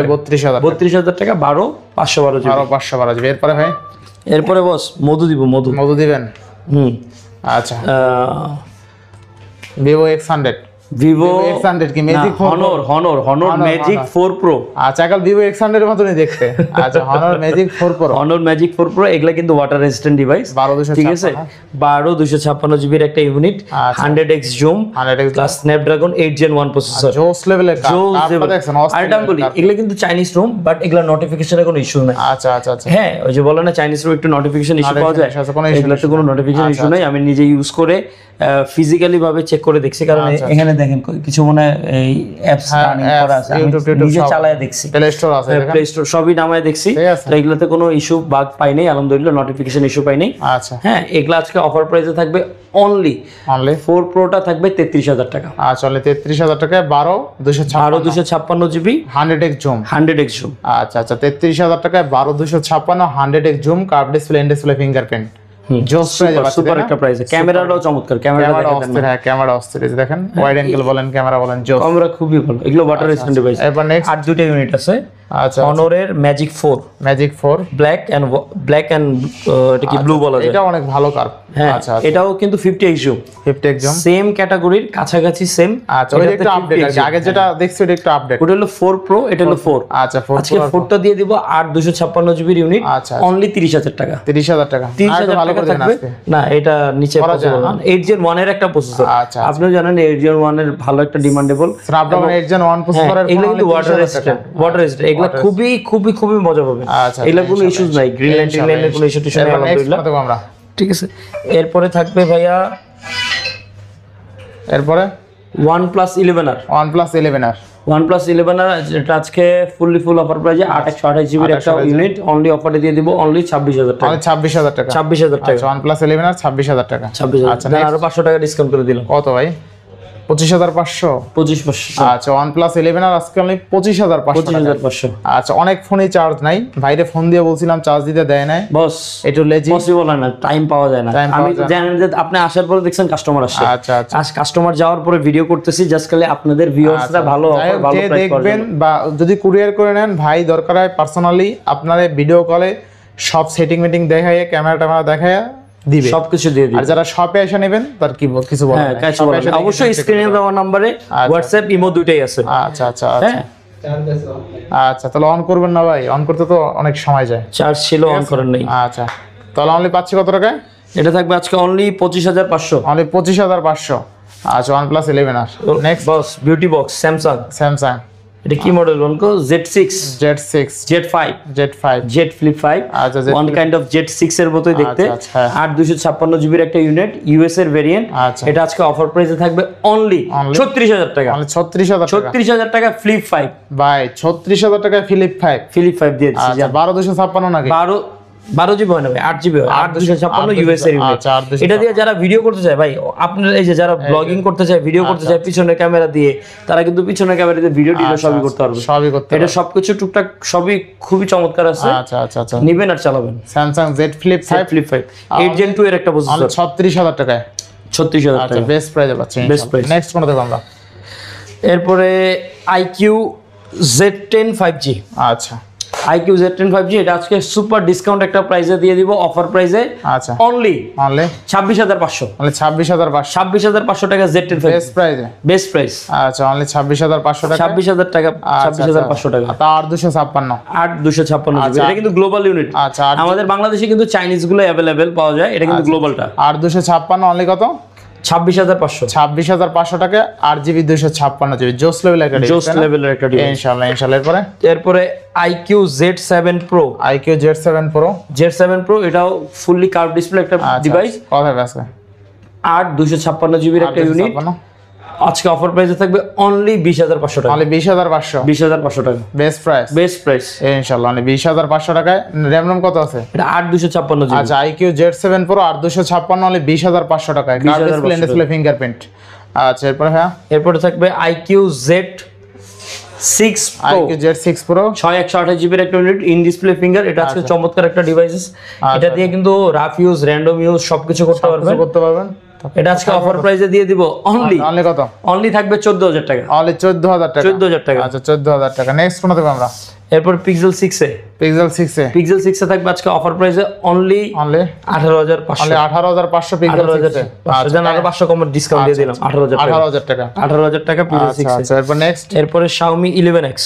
32,000 টাকা 12,512 জিবি। 12,512 জিবি। এরপরে ভাই? এরপরে বস মধু দিব। মধু দিবেন? আচ্ছা, Vivo X100 ভিভো X100 কি ম্যাজিক 4 হনর ম্যাজিক 4 প্রো। আচ্ছা কাল ভিভো X100 এর মতনই দেখতে। আচ্ছা Honor magic 4 pro, Honor magic 4 pro এগুলা কিন্তু ওয়াটার রেজিস্ট্যান্ট ডিভাইস, 12256 ঠিক আছে। 12256 জিবির একটা unit, 100x zoom 100x plus Snapdragon 8 Gen 1 processor. জোস লেভেলের কার্ড দেখছেন আরেকটা বলি, এগুলা কিন্তু চাইনিজ রুম, বাট এগুলা নোটিফিকেশনের কোনো ইস্যু নাই। আচ্ছা আচ্ছা আচ্ছা হ্যাঁ, ওই যে বলে না চাইনিজ রুম একটু নোটিফিকেশন ইস্যু পাওয়া যায়, কোনো issue এগুলাতে কোনো নোটিফিকেশন ইস্যু নাই। আমি নিজে ইউজ করে ফিজিক্যালি ভাবে চেক করে দেখছি, কারণ এখানে দেখেন কিছু মনে এই অ্যাপস রানিং করা আছে, আমি নিজে চালায় দেখছি, প্লে স্টোর আছে, প্লে স্টোর সবই নামায় দেখছি, তো এগুলাতে কোনো ইস্যু বাগ পাই নাই, আলহামদুলিল্লাহ নোটিফিকেশন ইস্যু পাই নাই। আচ্ছা হ্যাঁ, এগুলা আজকে অফার প্রাইসে থাকবে অনলি 4 প্রোটা থাকবে 33000 টাকা। আচ্ছা 33000 টাকায় 256 GB 100x zoom. 100x zoom. আচ্ছা আচ্ছা 33000 টাকায় 12256 100x zoom, curve display, in display fingerprint, জোস প্রাইসে পাচ্ছেন, সুপার একটা প্রাইসে। ক্যামেরাটাও চমৎকার, ক্যামেরাটা অস্থির, হ্যাঁ ক্যামেরা অস্থির, এই যে দেখেন ওয়াইড অ্যাঙ্গেল বলেন, ক্যামেরা বলেন, জোস, ক্যামেরা খুবই ভালো। এগুলো ওয়াটার রেজিস্ট্যান্ট ডিভাইস। এরপর নেক্সট আর দুটো ইউনিট আছে, আচ্ছা হনরের ম্যাজিক 4 ব্ল্যাক এন্ড এটা কি ব্লু বলা যায়, এটা অনেক ভালো কার্ভ। হ্যাঁ, আচ্ছা এটাও কিন্তু 50x zoom, 50x zoom, same ক্যাটাগরির কাছাকাছি সেম। আচ্ছা ওই একটু আপডেট আছে, আগে যেটা দেখছি ওটা একটু আপডেট। ওটা হলো 4 প্রো, এটা হলো 4। আচ্ছা 4 আজকে 4টা দিয়ে দিব 8256 জিবির ইউনিট, আচ্ছা অনলি 30000 টাকা। 30000 টাকা, 30000 ভালো টাকা করে দেন থাকবে আজকে। না, এটা নিচে পসিবল না। 8 Gen 1 এর একটা প্রসেসর, আচ্ছা আপনিও জানেন 8 Gen 1 এর ভালো একটা ডিমান্ডেবল স্ন্যাপড্রাগন 8 Gen 1 প্রসেসরের, এগুলো কিন্তু ওয়াটার রেজিস্ট্যান্ট, এগুলো খুবই খুবই খুবই মজা পাবে। আচ্ছা এগুলো কোনো ইস্যুস নাই, গ্রিন লাইনের কোনো ইস্যু টিস্যু নাই, আলহামদুলিল্লাহ। আমরা ঠিক আছে, এরপরে থাকবে ভাইয়া এরপরে OnePlus 11R। OnePlus 11R OnePlus 11R যেটা আজকে ফুল অফার প্রাইসে 8128 জিবির একটা ইউনিট, অনলি অফারে দিয়ে দিব অনলি 26000 টাকা। 26000 টাকা, 26000 টাকা। আচ্ছা OnePlus 11R 26000 টাকা। 26000। আচ্ছা আরো 500 টাকা ডিসকাউন্ট করে দিলাম। কত ভাই? 25500। 25500। আচ্ছা OnePlus 11R আজকে আমি 25500। 25500। আচ্ছা অনেক ফোনই চার্জ নাই, বাইরে ফোন দিয়ে বলছিলাম চার্জ দিতে দেয় নাই, বস একটু লেজি, পসিবল হয় না, টাইম পাওয়া যায় না। আমি জানেন যে আপনি আসার পরে দেখছেন কাস্টমার আসছে, আচ্ছা আচ্ছা আজ কাস্টমার যাওয়ার পরে ভিডিও করতেছি, জাস্ট খালি আপনাদের ভিউয়ার্সরা ভালো অফার ভালো প্রাইস দেখবেন, বা যদি কুরিয়ার করে নেন ভাই, দরকার হয় পার্সোনালি আপনারা ভিডিও কলে সব সেটিং মিটিং দেখায়, ক্যামেরা দেখায় দিবে, সবকিছু দিয়ে দিবে। আর যারা শপে এসে নেবেন তার কি কিছু বলার হ্যাঁ, নাই। কিছু বলার নাই। অবশ্যই স্ক্রিনে দেওয়া নম্বরে হোয়াটসঅ্যাপ ইমো দুইটাই আছে। আচ্ছা আচ্ছা হ্যাঁ, আচ্ছা তাহলে অন করবেন না ভাই, অন করতে তো অনেক সময় যায়। চার্জ ছিল, অন করেন নাই। আচ্ছা তাহলে অনলি পাচ্ছি কত টাকায়? এটা থাকবে আজকে অনলি 25500। অনলি 25500। আচ্ছা OnePlus 11R নেক্সট বস বিউটি বক্স স্যামসাং, এটা কি model বলকো? Z6 Z5 Z Flip 5। আচ্ছা ওয়ান কাইন্ড অফ Z6 এর মতই দেখতে, আচ্ছা, 8256 জিবির একটা ইউনিট, ইউএস এর ভেরিয়েন্ট। আচ্ছা এটা আজকে অফার প্রাইসে থাকবে অনলি 36000 টাকা। অনলি 36000 টাকা, 36000 টাকা Flip 5 ভাই 36000 টাকায় Flip 5 দিয়ে দিচ্ছি। আচ্ছা 12256 নাকি? 12 জিবি হয় না ভাই, 8 জিবি হয়, 8256 ইউএস এর ইউনিট। আচ্ছা 8256। এটা দিয়ে যারা ভিডিও করতে চায় ভাই, আপনার এই যে যারা ব্লগিং করতে চায়, ভিডিও করতে চায় পিছনের ক্যামেরা দিয়ে, তারা কিন্তু পিছনের ক্যামেরা দিয়ে ভিডিও সবই করতে পারবে, সবই করতে এটা সবকিছু টুকটাক সবই খুবই চমৎকার আছে। আচ্ছা আচ্ছা আচ্ছা নিবেন আর চালাবেন। স্যামসাং Z Flip 5 8 Gen 2 এর একটা অনলি প্রসেসর, 36000 টাকায়। 36000 আচ্ছা টাকা বেস্ট প্রাইসে পাচ্ছেন, Best price। নেক্সট কোনটা দেখব আমরা? এরপরে IQ Z10 5G। আচ্ছা IQ Z10 5G এটা আজকে সুপার ডিসকাউন্ট একটা প্রাইসে দিয়ে দিব, অফার প্রাইসে আচ্ছা অনলি 26500। অনলি 26500 26500 টাকা Z10 5G বেস্ট প্রাইসে, বেস্ট প্রাইস। আচ্ছা অনলি 26500 টাকা, 26000 টাকা, 26500 টাকা। তার 256 8256 জিবি, এটা কিন্তু গ্লোবাল ইউনিট। আচ্ছা আমাদের বাংলাদেশে কিন্তু চাইনিজ গুলো अवेलेबल পাওয়া যায়, এটা কিন্তু গ্লোবালটা। 8256 অনলি কত? 26500। 26500 টাকা, 8GB 256GB, জোস লেভেলের একটা জোস লেভেলের একটা ডিভাইস। ইনশাআল্লাহ। এরপরে IQ Z7 Pro। IQ Z7 Pro এটাও ফুললি কার্ভ ডিসপ্লে একটা ডিভাইস, কত হবে আজকে? 8256 জিবির একটা ইউনিট, আজকে অফার প্রাইসে থাকবে অনলি 20500 টাকা। অনলি 20500 টাকা বেস্ট প্রাইস ইনশাআল্লাহ। অনলি 20500 টাকায়। র‍্যাম রম কত আছে? এটা 8256 জিবি। আচ্ছা IQ Z7 Pro 8256 অনলি 20500 টাকায়, কার্ভ ডিসপ্লে ফিঙ্গারপ্রিন্ট। আচ্ছা এরপরে থাকবে IQ Z6 Pro। IQ Z6 Pro 6128 জিবির একটা ইউনিট, ইন ডিসপ্লে ফিঙ্গার। এটা আজকে চমৎকার একটা ডিভাইস, এটা দিয়ে কিন্তু রাফ ইউজ, র্যান্ডম ইউজ সবকিছু করতে পারবেন। এটা আজকে অফার প্রাইসে দিয়ে দিব অনলি কত? অনলি থাকবে 14000 টাকা। অনলি 14000 টাকা। 14000 টাকা। আচ্ছা 14000 টাকা। নেক্সট কোনটা দেব আমরা? এরপর পিক্সেল 6 এ পিক্সেল 6 এ পিক্সেল 6 এ থাকবে আজকে অফার প্রাইসে অনলি 18500 অনলি 18500 পিক্সেল 6 এ আচ্ছা আরো 500 কম ডিসকাউন্ট দিয়ে দিলাম 18000 টাকা 18000 টাকা পিক্সেল 6 আচ্ছা এরপর নেক্সট এরপরে Xiaomi 11X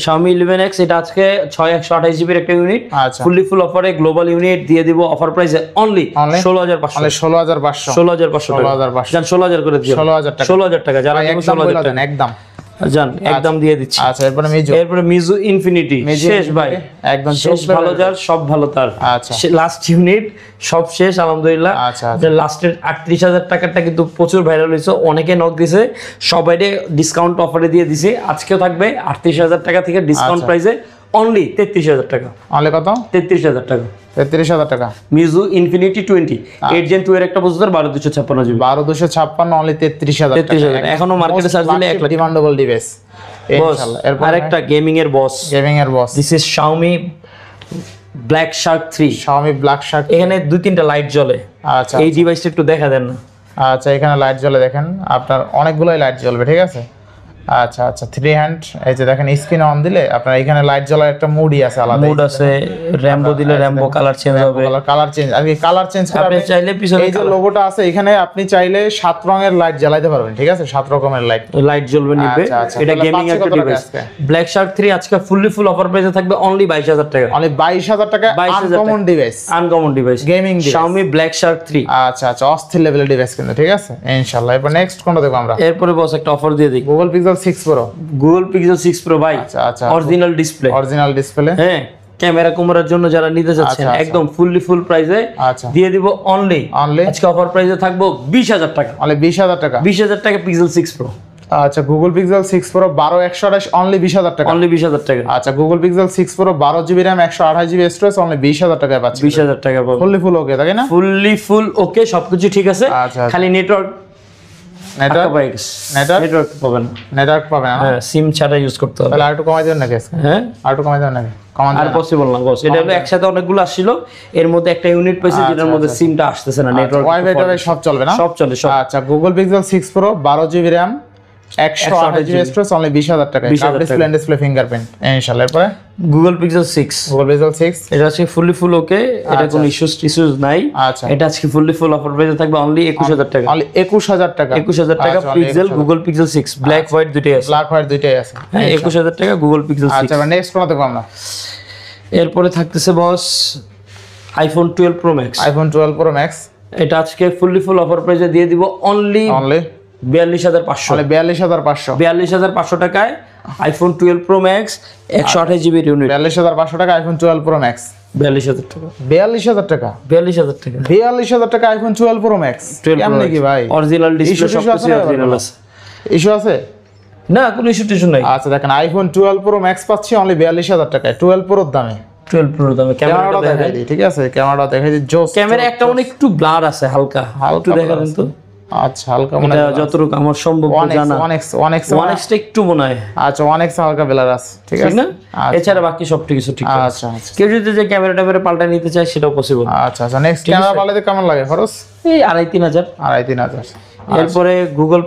Xiaomi 11X এটা আজকে 6128 জিবির একটা ইউনিট আচ্ছা ফুল অফারে গ্লোবাল ইউনিট দিয়ে দিব অফার প্রাইসে অনলি 16500 অনলি 16500 16500 জান 16000 করে দিও 16000 টাকা যারা একদম বলে দেন একদম জান একদম দিয়ে দিচ্ছি আচ্ছা এরপরে মিজু ইনফিনিটি শেষ ভাই একদম শেষ ভালো যার সব ভালো তার আচ্ছা লাস্ট ইউনিট সব শেষ আলহামদুলিল্লাহ আচ্ছা লাস্টের 38000 টাকাটা কিন্তু প্রচুর ভাইরাল হয়েছে অনেকে নক দিছে সবাইকে ডিসকাউন্ট অফারে দিয়ে দিছে আজকেও থাকবে 38000 টাকা থেকে ডিসকাউন্ট প্রাইসে অনলি 33000 টাকা অনলি কত 33000 টাকা 33000 টাকা মিজু ইনফিনিটি 20 8 Gen 2 এর একটা প্রসেসর 12256 জিবি 12256 অনলি 33000 টাকা এখনো মার্কেটে সার্চ দিলে 1 লাখ ডিমান্ডেবল ডিভাইস ইনশাআল্লাহ এরপর আরেকটা গেমিং এর boss this is Xiaomi black shark 3 Xiaomi black shark এখানে 2-3টা লাইট জ্বলে আচ্ছা এই ডিভাইসটা একটু দেখা দেন না আচ্ছা এখানে লাইট জ্বলে দেখেন আপনার অনেকগুলোই লাইট জ্বলবে ঠিক আছে আচ্ছা আচ্ছা 3 হ্যান্ড এই যে দেখেন স্ক্রিন অন দিলে আপনার এখানে লাইট জ্বলার একটা মুডই আছে আলাদা মুড আছে র‍্যাম্বো দিলে র‍্যাম্বো কালার চেঞ্জ হবে কালার চেঞ্জ আর কি কালার চেঞ্জ করে আপনি চাইলে পিছনে এই যে লোগোটা আছে এখানে আপনি চাইলে 7 রঙের লাইট জ্বালাতে পারবেন ঠিক আছে 7 রকমের লাইট জ্বলবে নিবে এটা গেমিং একটা ডিভাইস ব্ল্যাক শার্ক 3 আজকে ফুল অফার প্রাইসে থাকবে অনলি 22000 টাকা অনলি 22000 টাকা uncommon device gaming device Xiaomi black shark 3 আচ্ছা আচ্ছা অস্থির লেভেলের ডিভাইস কিন্তু ঠিক আছে ইনশাআল্লাহ এরপর নেক্সট কোনটা দেখব আমরা এরপরে বস একটা অফার দিয়ে দিই Google Pixel 6 Pro Google Pixel 6 Pro ভাই আচ্ছা অরিজিনাল ডিসপ্লে হ্যাঁ ক্যামেরা কুমারের জন্য যারা নিতে যাচ্ছেন একদম ফুল প্রাইসে দিয়ে দিব অনলি আজকে অফার প্রাইসে থাকবো 20000 টাকা অনলি 20000 টাকা Pixel 6 Pro আচ্ছা Google Pixel 6 Pro 12128 অনলি 20000 টাকা আচ্ছা Google Pixel 6 Pro 12GB RAM 128GB storage only 20000 টাকায় পাচ্ছেন 20000 টাকা পাবেন ফুল ওকে তাই না ফুল ওকে সবকিছু ঠিক আছে খালি নেটওয়ার্ক পাবেন না হ্যাঁ সিম ছাড়া ইউজ করতে হবে তাহলে আরেকটু কমাই দেন নাকি হ্যাঁ আরেকটু কমাই দেন নাকি আর পসিবল না বস এটা হলো একসাথে অনেকগুলো আসছিল এর মধ্যে একটা ইউনিট পাইছে যেটার মধ্যে সিমটা আসতেছে না নেটওয়ার্ক ওয়াইফাই সব চলবে না সব চলে আচ্ছা Google Pixel 6 Pro 12GB RAM 128GB storage only 20000 টাকা কার্ভ ডিসপ্লে ফিঙ্গারপ্রিন্ট ইনশাআল্লাহ এরপর Google Pixel 6 এটা আছে ফুল ওকে এটা কোনো ইস্যুস নাই আচ্ছা এটা আজকে ফুল অফার প্রাইসে থাকবে অনলি 21000 টাকা অনলি 21000 টাকা pixel Google Pixel 6 black white দুটোই আছে হ্যাঁ 21000 টাকা Google Pixel 6 আচ্ছা নেক্সট কোন দেখব আমরা এরপরে থাকতেছে বস iPhone 12 Pro Max এটা আজকে ফুল অফার প্রাইসে দিয়ে দিব অনলি 42500 42500 টাকায় iPhone 12 Pro Max 128GB unit 42500 টাকা iPhone 12 Pro Max 42000 টাকা 42000 টাকা iPhone 12 Pro Max কেমনে কি ভাই অরিজিনাল ডিসপ্লে সবকিছু অরিজিনাল আছে ইস্যু আছে না কোনো ইস্যু নাই আচ্ছা দেখেন iPhone 12 Pro Max পাচ্ছি অনলি 42000 টাকায় 12 Pro দামে 12 Pro দামে ক্যামেরাটা দেখাই দিই ঠিক আছে ক্যামেরাটা দেখাই দিই জোস ক্যামেরা একটা অনেক একটু ব্লার আছে হালকা একটু দেখা দেন তো আচ্ছা হালকা মনে হয় যতটুকু আমার সম্ভব জানা অনেকটা একটু মনে হয় আচ্ছা অনেক হালকা ব্লার আছে ঠিক আছে না এছাড়া বাকি সব কিছু ঠিক আছে আচ্ছা কেউ যদি যে ক্যামেরাটা পাল্টা নিতে চায় সেটাও পসিবল আচ্ছা নেক্সট ক্যামেরা পাল্টাতে কেমন লাগে খরচ এই 2500 এরপরে Google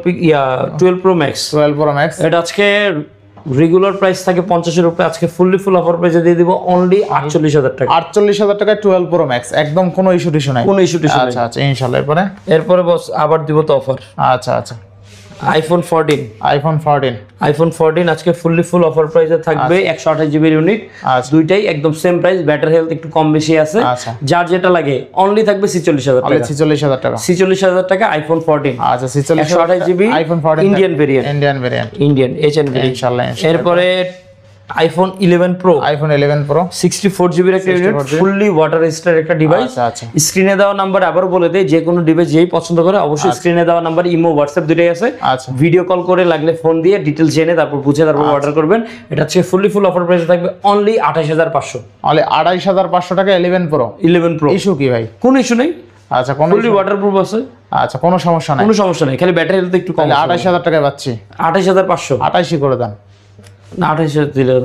12 Pro Max এটা আজকে রেগুলার প্রাইস থাকে 50 এর উপরে আজকে ফুল অফার প্রাইসে দিয়ে দিব অনলি 48000 টাকা 48000 টাকা 12 Pro Max একদম কোনো ইস্যু নাই আচ্ছা ইনশাআল্লাহ এরপরে বস আবার দিব তো অফার আচ্ছা iPhone 14 আজকে ফুল অফার প্রাইসে থাকবে 128GB ইউনিট দুইটাই একদম সেম প্রাইস ব্যাটারি হেলথ একটু কম বেশি আছে যার যেটা লাগে অনলি থাকবে 46000 টাকা 46000 টাকা iPhone 14 আচ্ছা 128GB iPhone 14 Indian variant HN variant ইনশাআল্লাহ এরপরে iPhone 11 Pro 64GB এর একটা ইউনিট ফুললি ওয়াটার রেজিস্টার একটা ডিভাইস আচ্ছা স্ক্রিনে দেওয়া নাম্বার আবার বলে দেই যে কোনো ডিভাইস যেই পছন্দ করে অবশ্যই স্ক্রিনে দেওয়া নাম্বার ইমো হোয়াটসঅ্যাপ দুটোই আছে ভিডিও কল করে লাগলে ফোন দিয়ে ডিটেইলস জেনে তারপর বুঝে তারপর অর্ডার করবেন এটা হচ্ছে ফুল অফার প্রাইসে থাকবে অনলি 28500 অনলি 28500 টাকা 11 Pro ইস্যু কি ভাই কোনো ইস্যু নাই আচ্ছা কোন ফুললি ওয়াটারপ্রুফ আছে আচ্ছা কোনো সমস্যা নাই খালি ব্যাটারি হেলথ একটু কম 28000 টাকায় পাচ্ছি 28500 28 করে দেন না 28000 দিলে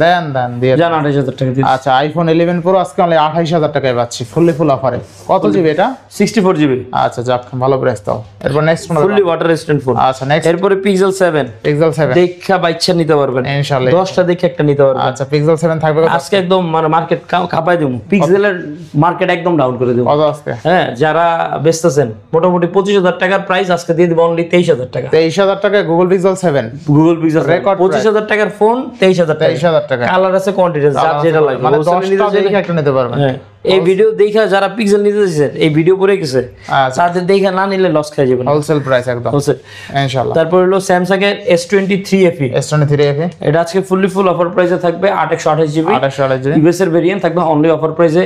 দেন দেন দিয়ে জান 28000 টাকা দিন। আচ্ছা আইফোন 11 প্রো আজকে অনলি 28000 টাকায় পাচ্ছি ফুল অফারে। কত জিবি এটা? 64 জিবি। আচ্ছা যাক ভালো প্রাইস দাও। এরপর next phone fully water resistant phone. আচ্ছা নেক্সট এরপরে পিক্সেল 7 পিক্সেল 7 দেখা বাইচ্ছা নিতে পারবেন ইনশাআল্লাহ। 10টা দেখে একটা নিতে পারবেন। আচ্ছা পিক্সেল 7 থাকবে কত? আজকে একদম মানে মার্কেট কাঁপাই দেবো, পিক্সেলের মার্কেট একদম ডাউন করে দেবো। কত আজকে? হ্যাঁ যারা বেচতেছেন মোটামুটি 25000 টাকার প্রাইস আজকে দিয়ে দিব অনলি 23000 টাকা। 23000 টাকায় Google pixel 7 Google pixel Record 25000 টাকার ফোন 23000 টাকা। 23000 টাকা কালার আছে, কোয়ান্টিটি আছে, যার যেটা লাগে মানে 10টা দেখে একটা নিতে পারবেন। হ্যাঁ এই ভিডিও দেখা যারা পিক্সেল নিতে চাইছেন এই ভিডিও পরে গেছে আচ্ছা তাদের দেখা না নিলে লস খাই যাবেন হোলসেল প্রাইস একদম বুঝছেন। ইনশাআল্লাহ। তারপর হলো স্যামসাং এর S23 FE, S23 FE এটা আজকে ফুল অফার প্রাইসে থাকবে 8128 জিবি 28 জিবি ইউএস এর ভেরিয়েন্ট থাকবে অনলি অফার প্রাইসে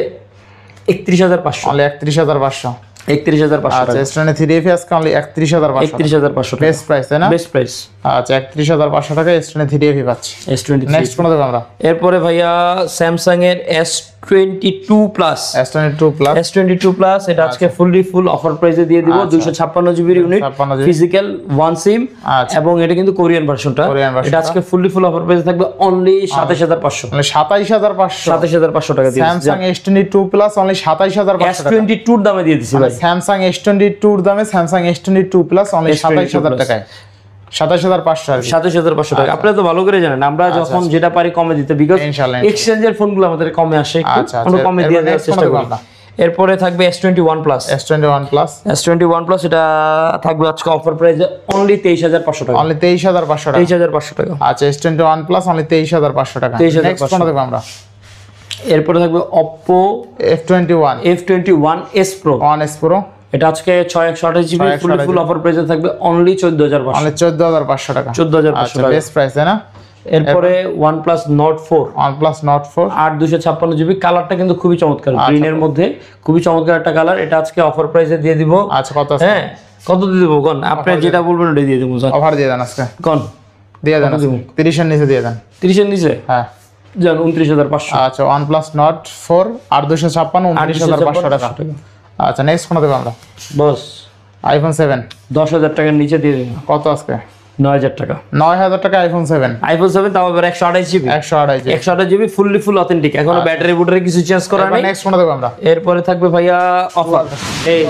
31500। অনলি 31500। 31500 আচ্ছা S23 FE আজকে অনলি 31500 31500 টাকা বেস্ট প্রাইস তাই না? Best price. আচ্ছা 31500 টাকায় S23 FE পাচ্ছি। S23 নেক্সট কোন দেব আমরা? এরপরে ভাইয়া স্যামসাং এর S22 plus S22 plus S22 plus এটা আজকে ফুল অফার প্রাইসে দিয়ে দিব 256 GB unit 256 GB physical one SIM আচ্ছা এবং এটা কিন্তু কোরিয়ান ভার্সনটা। কোরিয়ান ভার্সন এটা আজকে ফুল অফার প্রাইসে থাকবে অনলি 27500। মানে 27500 27500 টাকা দিয়ে স্যামসাং S22 প্লাস অনলি 27500 টাকা। S22 এর দামে দিয়ে দিছি ভাই। স্যামসাং S22 এর দামে স্যামসাং S22 প্লাস অনলি 27000 টাকায় 27500 আর কি। 27500 টাকা। আপনারা তো ভালো করে জানেন আমরা যখন যেটা পারি কমে দিতে, বিকজ ইনশাআল্লাহ এক্সচেঞ্জের ফোনগুলো আমাদের কমে আসে একটু, আচ্ছা, আমরা কমে দিয়ে দেওয়ার next চেষ্টা কোনটা করি। আমরা? এরপরে থাকবে S21 plus S21 plus S21 plus এটা থাকবে আজকে অফার প্রাইসে অনলি 23500 টাকা। অনলি 23500 টাকা। 23500 টাকা। আচ্ছা S21 প্লাস অনলি 23500 টাকা। 23500 নেক্সট কোনটা দেব আমরা? এরপরে থাকবে Oppo F21 F21s Pro, 1S Pro এটা আজকে 6128 জিবি ফুল অফার প্রাইসে থাকবে অনলি 14500। অনলি 14500 টাকা। 14500 আচ্ছা টাকা। বেস্ট প্রাইস তাই না? এরপরে OnePlus Nord 4 OnePlus Nord 4 8256 GB, কালারটা কিন্তু খুবই চমৎকার, গ্রিনের মধ্যে খুবই চমৎকার একটা কালার। এটা আজকে অফার প্রাইসে দিয়ে দিব। আচ্ছা কত আছে? হ্যাঁ কত দিয়ে দেবো কোন আপনি যেটা বলবেন ওটাই দিয়ে দেবো অফার দিয়ে দেন আজকে। কোন দিয়ে দেন 30 এর নিচে দিয়ে দেন। 30 এর নিচে হ্যাঁ জান 29500। আচ্ছা OnePlus Nord 4 8256 29500 টাকা। আচ্ছা নেক্সট কোন দেব আমরা? বস iPhone 7 10000 টাকার নিচে দিয়ে দেবো। কত আজকে? 9000 টাকা। 9000 টাকা iPhone 7 তাও আবার 128 GB 128 GB 128 GB full authentic, এখনো ব্যাটারি বুটারি কিছু চেঞ্জ করা নাই। নেক্সট কোন দেব আমরা? এরপরে থাকবে ভাইয়া অফার এই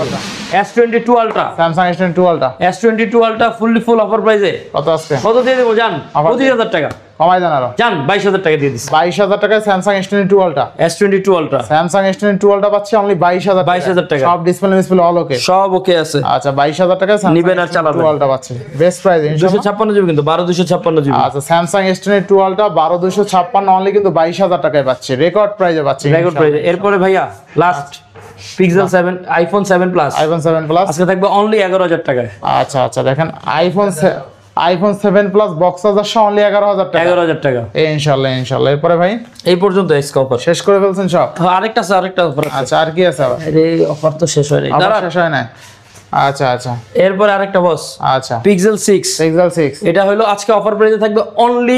S22 Ultra, Samsung S22 Ultra S22 Ultra full offer প্রাইসে কত আজকে? কত দিয়ে দেবো জান? 25000 টাকা। কমাই দেন আরো জান 22000 টাকা দিয়ে দিচ্ছি। 22000 টাকায় Samsung S22 Ultra S22 Ultra Samsung S22 Ultra পাচ্ছি অনলি 22000 22000 টাকা। সব ডিসপ্লে অল ওকে সব ওকে আছে। আচ্ছা 22000 টাকায় Samsung নিবেন আর চালাবেন। S22 Ultra পাচ্ছি বেস্ট প্রাইস ইনশাআল্লাহ। 256 জিবি কিন্তু 12256 জিবি। আচ্ছা Samsung S22 Ultra 12256 অনলি কিন্তু 22000 টাকায় পাচ্ছি, রেকর্ড প্রাইসে পাচ্ছি রেকর্ড প্রাইস। এরপরে ভাইয়া last Pixel 7 iPhone 7 Plus iPhone 7 Plus আজকে থাকবে অনলি 11000 টাকায়। আচ্ছা দেখেন iPhone 7 Plus বক্স চার্জার সহ অনলি 11000 টাকা। 11000 টাকা ইনশাআল্লাহ। এরপরে ভাই এই পর্যন্ত এক্সকা অফার শেষ করে ফেলছেন সব? আরেকটা অফার। আচ্ছা আর কি আছে আবার? আরে অফার তো শেষ হয় নাই, আবার দাঁড়া। শেষ হয় না? আচ্ছা এরপরে আরেকটা বস আচ্ছা Pixel 6, Pixel 6 এটা হলো আজকে অফার প্রাইসে থাকবে অনলি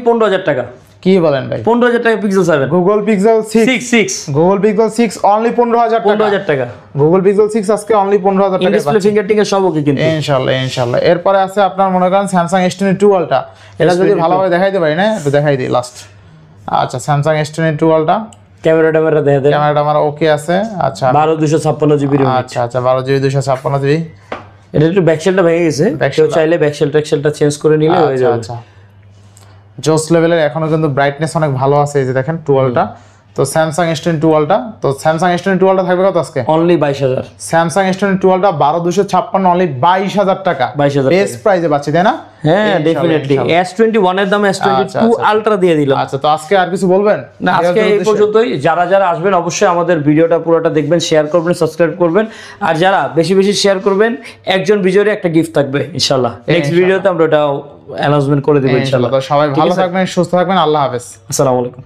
15000 টাকা। কি বলেন ভাই? 15000 টাকা Pixel 7 Google Pixel 6 Google Pixel 6 only 15000 টাকা। 15000 টাকা। Google Pixel 6 আজকে অনলি 15000 টাকা ডিসপ্লে ফিঙ্গারটিং এর সব ওকে কিন্তু ইনশাআল্লাহ। এরপরে আছে আপনার মনে করেন Samsung S22 Ultra, এটা যদি ভালোভাবে দেখাইতে পারি না একটু দেখাই দিই লাস্ট। আচ্ছা Samsung S22 Ultra ক্যামেরা দেখা দেয়, ক্যামেরাটা আমার ওকে আছে। আচ্ছা 12256 জিবি। আচ্ছা 12 জিবি 256 জিবি। এটা একটু ব্যাকশেলটা ভেঙে গেছে, কেউ চাইলে ব্যাকশেলটা চেঞ্জ করে নিলে হয়ে যাবে। আচ্ছা জোস লেভেলের এখনো কিন্তু ব্রাইটনেস অনেক ভালো আছে, এই যে দেখেন 12টা। তো Samsung S22 Ultra, তো Samsung S22 Ultra থাকবে কত আজকে? Only 22000। Samsung S22 Ultra 12256 only 22000 টাকা। 22000 বেস্ট প্রাইসে পাচ্ছি তাই না? হ্যাঁ ডেফিনেটলি। S21 এর দাম S22 Ultra দিয়ে দিলাম। আচ্ছা তো আজকে আর কিছু বলবেন না? আজকে এই পর্যন্তই। যারা আসবেন অবশ্যই আমাদের ভিডিওটা পুরোটা দেখবেন, শেয়ার করবেন, সাবস্ক্রাইব করবেন, আর যারা বেশি শেয়ার করবেন একজন বিজয়ীর একটা গিফট থাকবে ইনশাআল্লাহ। নেক্সট ভিডিওতে আমরা এটা অ্যানাউন্সমেন্ট করে দেব ইনশাআল্লাহ। তো সবাই ভালো থাকবেন, সুস্থ থাকবেন, আল্লাহ হাফেজ। আসসালামু আলাইকুম।